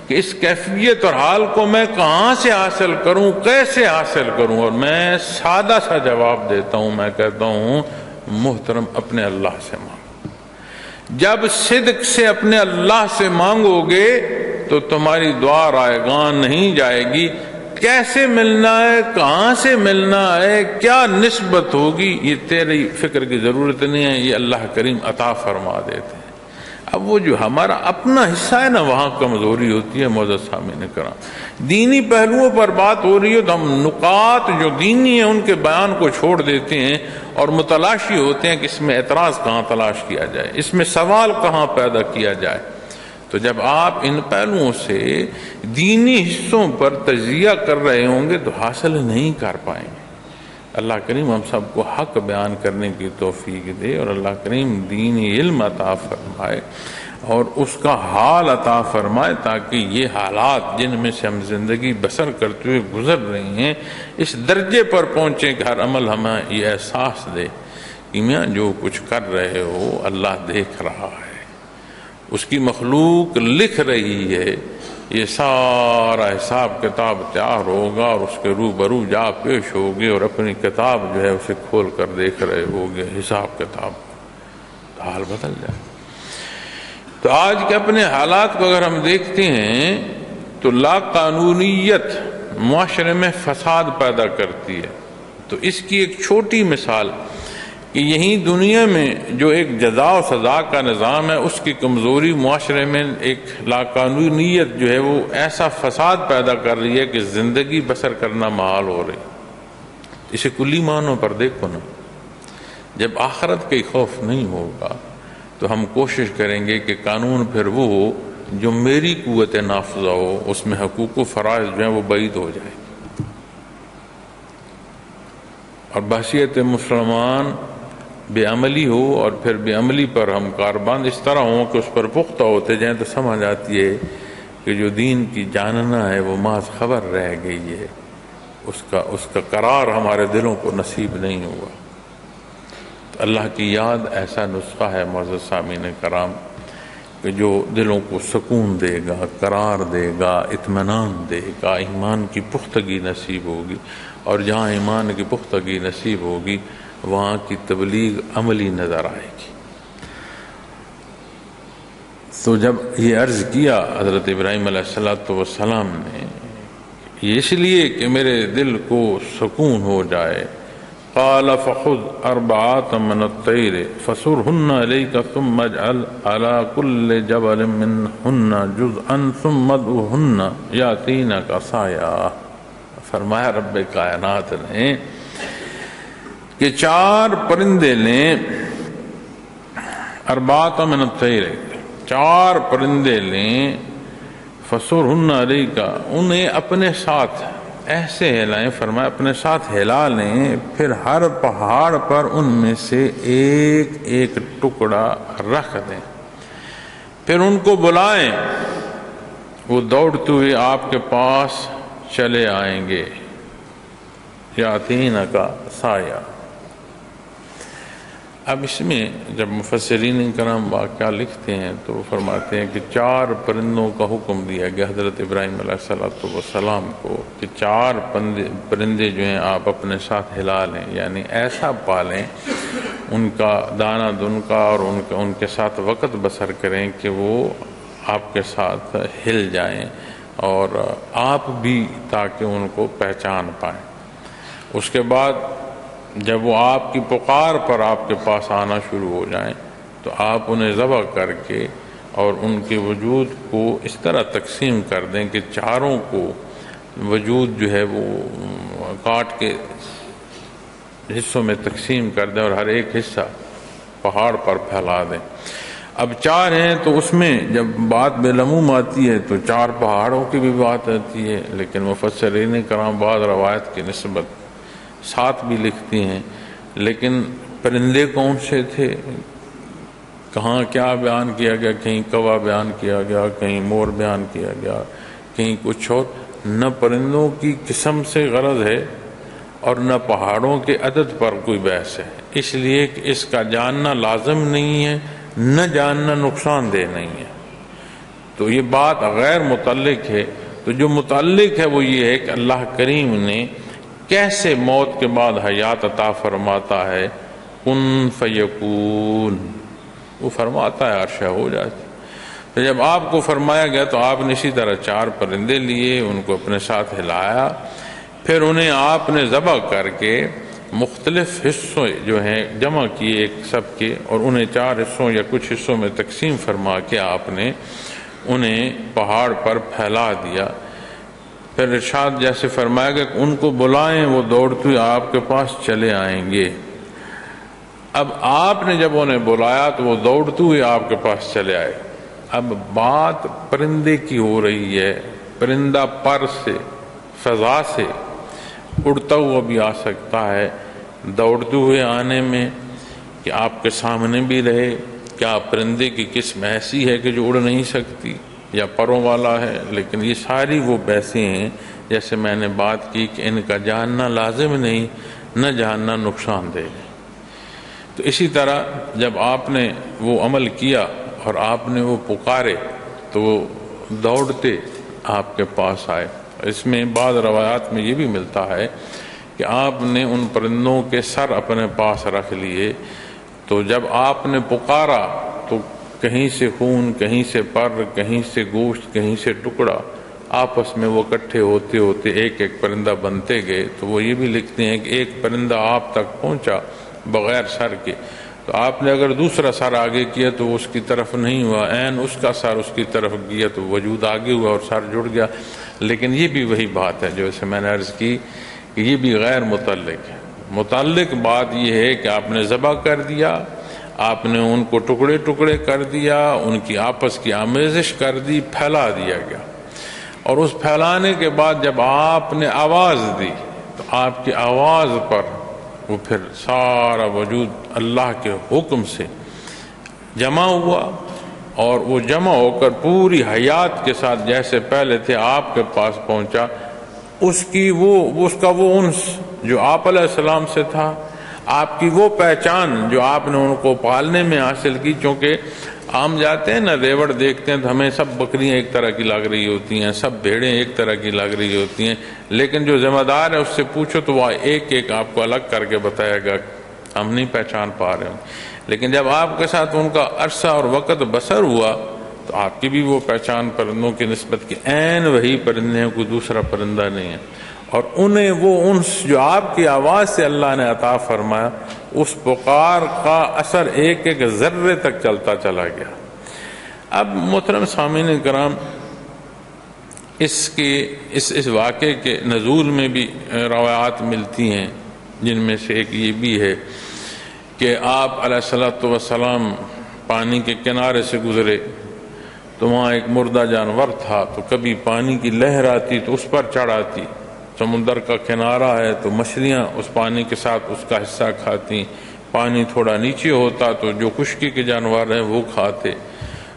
کہ اس کیفیت اور حال کو میں کہاں سے حاصل کروں، کیسے حاصل کروں؟ اور میں سادہ سا جواب دیتا ہوں، میں کہتا ہوں محترم اپنے اللہ سے مانگو۔ جب صدق سے اپنے اللہ سے مانگو گے تو تمہاری دعا رائگان نہیں جائے گی۔ کیسے ملنا ہے، کہاں سے ملنا ہے، کیا نسبت ہوگی، یہ تیری فکر کی ضرورت نہیں ہے، یہ اللہ کریم عطا فرما دیتے ہیں۔ اب وہ جو ہمارا اپنا حصہ ہے نا، وہاں کمزوری ہوتی ہے۔ معزز سامعین کرام، دینی پہلوؤں پر بات ہو رہی ہے تو ہم نکات جو دینی ہیں ان کے بیان کو چھوڑ دیتے ہیں اور متلاشی ہوتے ہیں کہ اس میں اعتراض کہاں تلاش کیا جائے، اس میں سوال کہاں پیدا کیا جائے۔ تو جب آپ ان پہلوؤں سے دینی حصوں پر تجزیہ کر رہے ہوں گے تو حاصل نہیں کر پائیں گے۔ اللہ کریم ہم سب کو حق بیان کرنے کی توفیق دے، اور اللہ کریم دینی علم عطا فرمائے اور اس کا حال عطا فرمائے، تاکہ یہ حالات جن میں سے ہم زندگی بسر کرتے ہوئے گزر رہے ہیں اس درجے پر پہنچیں کہ ہر عمل ہمیں یہ احساس دے کہ میاں جو کچھ کر رہے ہو اللہ دیکھ رہا ہے، اس کی مخلوق لکھ رہی ہے، یہ سارا حساب کتاب تیار ہوگا اور اس کے روبرو جا پیش ہوگے اور اپنی کتاب جو ہے اسے کھول کر دیکھ رہے ہوگے، حساب کتاب تو حال بدل جائے۔ تو آج کے اپنے حالات کو اگر ہم دیکھتے ہیں تو لا قانونیت معاشرے میں فساد پیدا کرتی ہے۔ تو اس کی ایک چھوٹی مثال کہ یہی دنیا میں جو ایک جزا و سزا کا نظام ہے اس کی کمزوری معاشرے میں ایک لاقانونیت جو ہے وہ ایسا فساد پیدا کر رہی ہے کہ زندگی بسر کرنا محال ہو رہی۔ اسے کلی معنوں پر دیکھو نا، جب آخرت کا خوف نہیں ہوگا تو ہم کوشش کریں گے کہ قانون پھر وہ ہو جو میری قوت نافذہ ہو، اس میں حقوق و فرائض جو ہیں وہ بعید ہو جائے، اور بحثیت مسلمان بے عملی ہو، اور پھر بے عملی پر ہم کاربند اس طرح ہوں کہ اس پر پختہ ہوتے جائیں، تو سمجھ آتی ہے کہ جو دین کی جاننا ہے وہ محض خبر رہ گئی ہے، اس کا قرار ہمارے دلوں کو نصیب نہیں ہوا۔ تو اللہ کی یاد ایسا نسخہ ہے معزز سامعین کرام کہ جو دلوں کو سکون دے گا، قرار دے گا، اطمینان دے گا، ایمان کی پختگی نصیب ہوگی، اور جہاں ایمان کی پختگی نصیب ہوگی وہاں کی تبلیغ عملی نظر آئے گی۔ تو جب یہ عرض کیا حضرت ابراہیم علیہ السلام نے، یہ اس لیے کہ میرے دل کو سکون ہو جائے، قال فخذ أربعة من الطير فصرهن إليك ثم اجعل على كل جبل منهن جزءا ثم ادعهن يأتينك سعيا۔ فرمایا رب کائنات نے کہ 4 پرندے لیں، أربعة من الطير، 4 پرندے لیں، فصرهن إليك، انہیں اپنے ساتھ ایسے ہلائیں، فرمایا اپنے ساتھ ہلا لیں، پھر ہر پہاڑ پر ان میں سے ایک ایک ٹکڑا رکھ دیں، پھر ان کو بلائیں، وہ دوڑتے ہوئے آپ کے پاس چلے آئیں گے، یاتین کا سایہ۔ اب اس میں جب مفسرین کرام واقعہ لکھتے ہیں تو وہ فرماتے ہیں کہ 4 پرندوں کا حکم دیا گیا حضرت ابراہیم علیہ السلام کو کہ 4 پرندے جو ہیں آپ اپنے ساتھ ہلا لیں، یعنی ایسا پالیں، ان کا دانہ دن کا اور ان کے ساتھ وقت بسر کریں کہ وہ آپ کے ساتھ ہل جائیں اور آپ بھی تاکہ ان کو پہچان پائیں۔ اس کے بعد جب وہ آپ کی پکار پر آپ کے پاس آنا شروع ہو جائیں تو آپ انہیں ذبح کر کے اور ان کے وجود کو اس طرح تقسیم کر دیں کہ 4 کو وجود جو ہے وہ کاٹ کے حصوں میں تقسیم کر دیں اور ہر ایک حصہ پہاڑ پر پھیلا دیں۔ اب 4 ہیں تو اس میں جب بات بالعموم آتی ہے تو 4 پہاڑوں کی بھی بات آتی ہے، لیکن مفسرین کرام بعض روایت کی نسبت 7 بھی لکھتی ہیں، لیکن پرندے کون سے تھے، کہاں کیا بیان کیا گیا، کہیں کوا بیان کیا گیا، کہیں مور بیان کیا گیا، کہیں کچھ اور، نہ پرندوں کی قسم سے غرض ہے اور نہ پہاڑوں کے عدد پر کوئی بحث ہے، اس لیے کہ اس کا جاننا لازم نہیں ہے، نہ جاننا نقصان دہ نہیں ہے، تو یہ بات غیر متعلق ہے۔ تو جو متعلق ہے وہ یہ ہے کہ اللہ کریم نے کیسے موت کے بعد حیات عطا فرماتا ہے، کن فیکون، وہ فرماتا ہے عرشہ ہو جاتی۔ تو جب آپ کو فرمایا گیا تو آپ نے اسی طرح 4 پرندے لیے، ان کو اپنے ساتھ ہلایا، پھر انہیں آپ نے ذبح کر کے مختلف حصوں جو ہیں جمع کیے ایک سب کے، اور انہیں 4 حصوں یا کچھ حصوں میں تقسیم فرما کے آپ نے انہیں پہاڑ پر پھیلا دیا۔ پھر ارشاد جیسے فرمایا گیا کہ ان کو بلائیں، وہ دوڑتے ہوئے آپ کے پاس چلے آئیں گے۔ اب آپ نے جب انہیں بلایا تو وہ دوڑتے ہوئے آپ کے پاس چلے آئے۔ اب بات پرندے کی ہو رہی ہے، پرندہ پر سے، فضا سے اڑتا ہوا بھی آ سکتا ہے، دوڑتے ہوئے آنے میں کہ آپ کے سامنے بھی رہے، کیا پرندے کی قسم ایسی ہے کہ جو اڑ نہیں سکتی یا پروں والا ہے، لیکن یہ ساری وہ بحثیں ہیں جیسے میں نے بات کی کہ ان کا جاننا لازم نہیں، نہ جاننا نقصان دہ ہے۔ تو اسی طرح جب آپ نے وہ عمل کیا اور آپ نے وہ پکارے تو وہ دوڑتے آپ کے پاس آئے۔ اس میں بعض روایات میں یہ بھی ملتا ہے کہ آپ نے ان پرندوں کے سر اپنے پاس رکھ لیے، تو جب آپ نے پکارا تو کہیں سے خون، کہیں سے پر، کہیں سے گوشت، کہیں سے ٹکڑا، آپس میں وہ اکٹھے ہوتے ہوتے ایک ایک پرندہ بنتے گئے۔ تو وہ یہ بھی لکھتے ہیں کہ ایک پرندہ آپ تک پہنچا بغیر سر کے، تو آپ نے اگر دوسرا سر آگے کیا تو اس کی طرف نہیں ہوا، عین اس کا سر اس کی طرف گیا تو وجود آگے ہوا اور سر جڑ گیا۔ لیکن یہ بھی وہی بات ہے جو اسے میں نے عرض کی کہ یہ بھی غیر متعلق ہے۔ متعلق بات یہ ہے کہ آپ نے ذبح کر دیا، آپ نے ان کو ٹکڑے ٹکڑے کر دیا، ان کی آپس کی آمیزش کر دی، پھیلا دیا گیا، اور اس پھیلانے کے بعد جب آپ نے آواز دی تو آپ کی آواز پر وہ پھر سارا وجود اللہ کے حکم سے جمع ہوا، اور وہ جمع ہو کر پوری حیات کے ساتھ جیسے پہلے تھے آپ کے پاس پہنچا۔ اس کا وہ انس جو آپ علیہ السلام سے تھا، آپ کی وہ پہچان جو آپ نے ان کو پالنے میں حاصل کی، چونکہ عام جاتے ہیں نا ریوڑ دیکھتے ہیں تو ہمیں سب بکریاں ایک طرح کی لگ رہی ہوتی ہیں، سب بھیڑیں ایک طرح کی لگ رہی ہوتی ہیں، لیکن جو ذمہ دار ہے اس سے پوچھو تو وہ ایک ایک آپ کو الگ کر کے بتائے گا، ہم نہیں پہچان پا رہے ہوں۔ لیکن جب آپ کے ساتھ ان کا عرصہ اور وقت بسر ہوا تو آپ کی بھی وہ پہچان پرندوں کی نسبت کی عین وہی پرندے ہیں، کوئی دوسرا پرندہ نہیں ہے، اور انہیں وہ انس جو آپ کی آواز سے اللہ نے عطا فرمایا، اس پکار کا اثر ایک ایک ذرے تک چلتا چلا گیا۔ اب محترم سامعین کرام، اس واقعے کے نزول میں بھی روایات ملتی ہیں، جن میں سے ایک یہ بھی ہے کہ آپ علیہ الصلوۃ والسلام پانی کے کنارے سے گزرے تو وہاں ایک مردہ جانور تھا، تو کبھی پانی کی لہر آتی تو اس پر چڑھ آتی، سمندر کا کنارہ ہے تو مچھلیاں اس پانی کے ساتھ اس کا حصہ کھاتی، پانی تھوڑا نیچے ہوتا تو جو خشکی کے جانور ہیں وہ کھاتے۔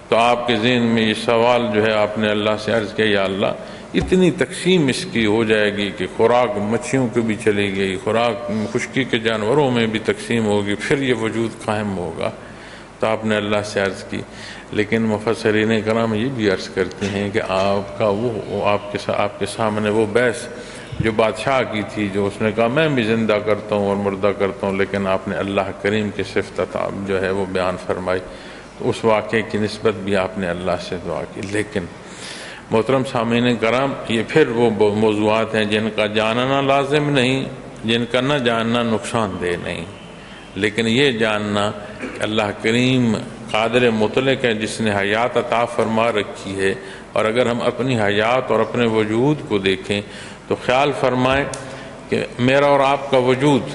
تو آپ کے ذہن میں یہ سوال جو ہے آپ نے اللہ سے عرض کیا، یا اللہ اتنی تقسیم اس کی ہو جائے گی کہ خوراک مچھلیوں کو بھی چلی گئی، خوراک خشکی کے جانوروں میں بھی تقسیم ہوگی، پھر یہ وجود قائم ہوگا؟ تو آپ نے اللہ سے عرض کی، لیکن مفسرین کرام یہ بھی عرض کرتے ہیں کہ آپ کا وہ آپ کے سامنے وہ بحث جو بادشاہ کی تھی، جو اس نے کہا میں بھی زندہ کرتا ہوں اور مردہ کرتا ہوں، لیکن آپ نے اللہ کریم کی صفت جو ہے وہ بیان فرمائی، تو اس واقعے کی نسبت بھی آپ نے اللہ سے دعا کی۔ لیکن محترم سامعین کرام، یہ پھر وہ موضوعات ہیں جن کا جاننا لازم نہیں، جن کا نہ جاننا نقصان دہ نہیں، لیکن یہ جاننا کہ اللہ کریم قادر مطلق ہے جس نے حیات عطا فرما رکھی ہے، اور اگر ہم اپنی حیات اور اپنے وجود کو دیکھیں تو خیال فرمائیں کہ میرا اور آپ کا وجود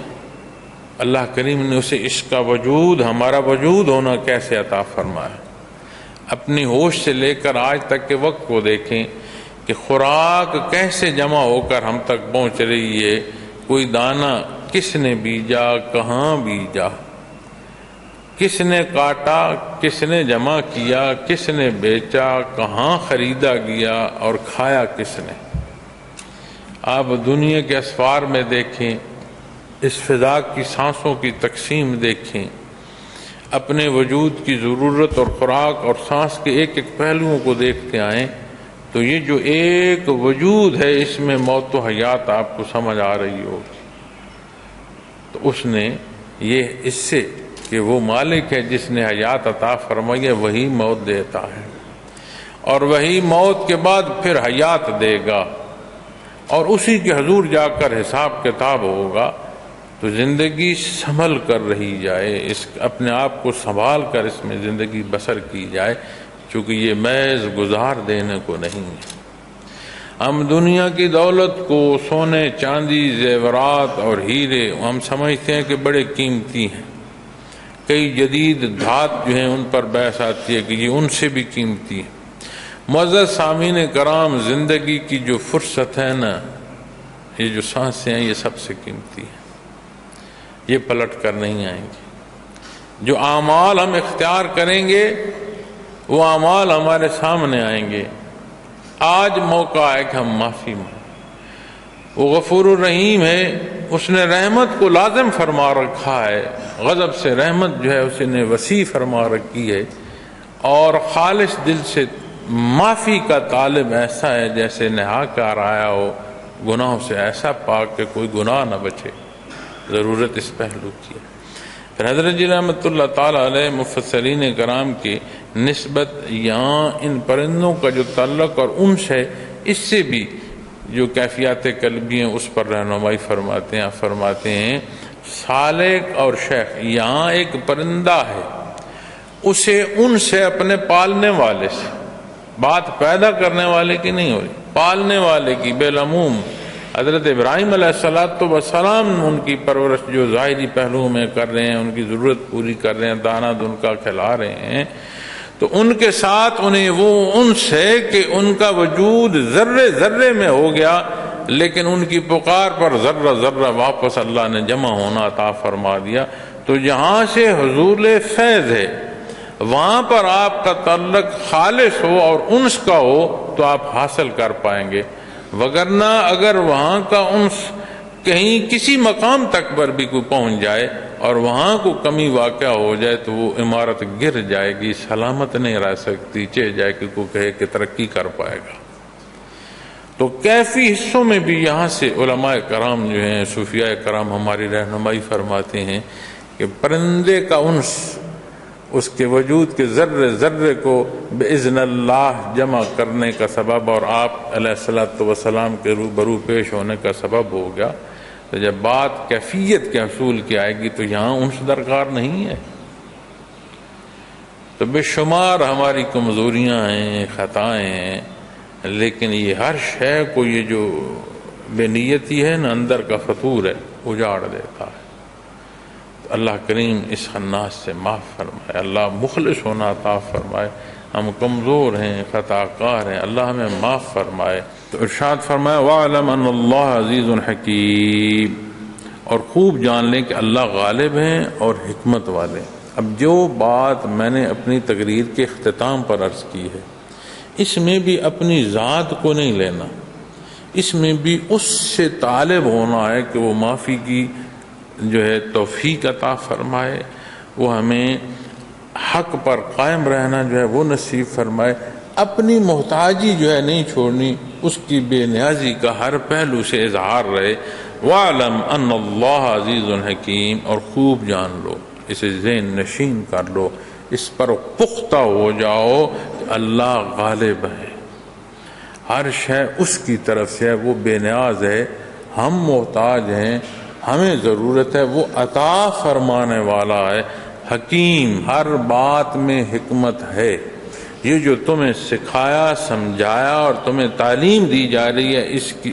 اللہ کریم نے اسے اس کا وجود، ہمارا وجود ہونا کیسے عطا فرمایا۔ اپنی ہوش سے لے کر آج تک کے وقت کو دیکھیں کہ خوراک کیسے جمع ہو کر ہم تک پہنچ رہی ہے، کوئی دانہ کس نے بیجا، کہاں بیجا، کس نے کاٹا، کس نے جمع کیا، کس نے بیچا، کہاں خریدا گیا اور کھایا کس نے۔ آپ دنیا کے اسفار میں دیکھیں، اس فضا کی سانسوں کی تقسیم دیکھیں، اپنے وجود کی ضرورت اور خوراک اور سانس کے ایک ایک پہلوؤں کو دیکھتے آئیں تو یہ جو ایک وجود ہے اس میں موت و حیات آپ کو سمجھ آ رہی ہوگی۔ تو اس نے یہ اس سے کہ وہ مالک ہے جس نے حیات عطا فرمائی ہے، وہی موت دیتا ہے، اور وہی موت کے بعد پھر حیات دے گا، اور اسی کے حضور جا کر حساب کتاب ہوگا۔ تو زندگی سنبھل کر رہی جائے، اس اپنے آپ کو سنبھال کر اس میں زندگی بسر کی جائے، چونکہ یہ محض گزار دینے کو نہیں ہے۔ ہم دنیا کی دولت کو، سونے چاندی زیورات اور ہیرے، ہم سمجھتے ہیں کہ بڑے قیمتی ہیں، کئی جدید دھات جو ہیں ان پر بحث آتی ہے کہ یہ ان سے بھی قیمتی ہے۔ معزز سامعین کرام، زندگی کی جو فرصت ہے نا، یہ جو سانسیں ہیں، یہ سب سے قیمتی ہے، یہ پلٹ کر نہیں آئیں گے۔ جو اعمال ہم اختیار کریں گے وہ اعمال ہمارے سامنے آئیں گے۔ آج موقع ہے کہ ہم معافی مانگیں۔ وہ غفور الرحیم ہے، اس نے رحمت کو لازم فرما رکھا ہے، غضب سے رحمت جو ہے اس نے وسیع فرما رکھی ہے، اور خالص دل سے معافی کا طالب ایسا ہے جیسے نہا کر آیا ہو، گناہوں سے ایسا پاک کہ کوئی گناہ نہ بچے۔ ضرورت اس پہلو کی ہے۔ پھر حضرت جی رحمۃ اللہ تعالی علیہ مفسرین کرام کی نسبت یہاں ان پرندوں کا جو تعلق اور انس ہے، اس سے بھی جو کیفیات قلبی ہیں اس پر رہنمائی فرماتے ہیں سالک اور شیخ۔ یہاں ایک پرندہ ہے، اسے ان سے اپنے پالنے والے سے، بات پیدا کرنے والے کی نہیں ہو رہی، پالنے والے کی۔ بالعموم حضرت ابراہیم علیہ السلام ان کی پرورش جو ظاہری پہلو میں کر رہے ہیں، ان کی ضرورت پوری کر رہے ہیں، دانہ دن کا کھلا رہے ہیں، تو ان کے ساتھ انہیں وہ انس ہے کہ ان کا وجود ذرے ذرے میں ہو گیا، لیکن ان کی پکار پر ذرہ ذرہ واپس اللہ نے جمع ہونا عطا فرما دیا۔ تو جہاں سے حصول فیض ہے، وہاں پر آپ کا تعلق خالص ہو اور انس کا ہو تو آپ حاصل کر پائیں گے، وگرنہ اگر وہاں کا انس کہیں کسی مقام تک پر بھی کوئی پہنچ جائے اور وہاں کو کمی واقع ہو جائے تو وہ عمارت گر جائے گی، سلامت نہیں رہ سکتی، چاہے جائے کہ کوئی کہے کہ ترقی کر پائے گا۔ تو کیفی حصوں میں بھی یہاں سے علماء کرام جو ہیں، صوفیاء کرام ہماری رہنمائی فرماتے ہیں کہ پرندے کا انس اس کے وجود کے ذرے ذرے کو باذن اللہ جمع کرنے کا سبب اور آپ علیہ الصلوۃ والسلام کے روبرو پیش ہونے کا سبب ہو گیا۔ تو جب بات کیفیت کے حصول کی آئے گی تو یہاں انس درکار نہیں ہے۔ تو بے شمار ہماری کمزوریاں ہیں، خطائیں ہیں، لیکن یہ ہر شے کو یہ جو بے نیتی ہے نا، اندر کا فطور ہے، اجاڑ دیتا ہے۔ تو اللہ کریم اس خناس سے معاف فرمائے، اللہ مخلص ہونا عطا فرمائے۔ ہم کمزور ہیں، خطا کار ہیں، اللہ ہمیں معاف فرمائے۔ تو ارشاد فرمایا وَاعْلَمْ أَنَّ اللَّهَ عَزِيزٌ حَكِيمٌ، اور خوب جان لیں کہ اللہ غالب ہیں اور حکمت والے۔ اب جو بات میں نے اپنی تقریر کے اختتام پر عرض کی ہے، اس میں بھی اپنی ذات کو نہیں لینا، اس میں بھی اس سے طالب ہونا ہے کہ وہ معافی کی جو ہے توفیق عطا فرمائے، وہ ہمیں حق پر قائم رہنا جو ہے وہ نصیب فرمائے، اپنی محتاجی جو ہے نہیں چھوڑنی، اس کی بے نیازی کا ہر پہلو سے اظہار رہے۔ وَاعْلَمْ أَنَّ اللَّهَ عَزِيزٌ حَكِيمٌ، اور خوب جان لو، اسے ذہن نشین کر لو، اس پر پختہ ہو جاؤ کہ اللہ غالب ہے، ہر شے اس کی طرف سے ہے، وہ بے نیاز ہے، ہم محتاج ہیں، ہمیں ضرورت ہے، وہ عطا فرمانے والا ہے، حکیم، ہر بات میں حکمت ہے۔ یہ جو تمہیں سکھایا، سمجھایا اور تمہیں تعلیم دی جا رہی ہے،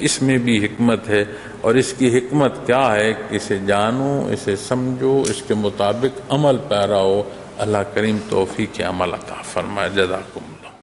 اس میں بھی حکمت ہے، اور اس کی حکمت کیا ہے کہ اسے جانو، اسے سمجھو، اس کے مطابق عمل پیرا ہو۔ اللہ کریم توفیق عمل عطا فرمائے۔ جزاکم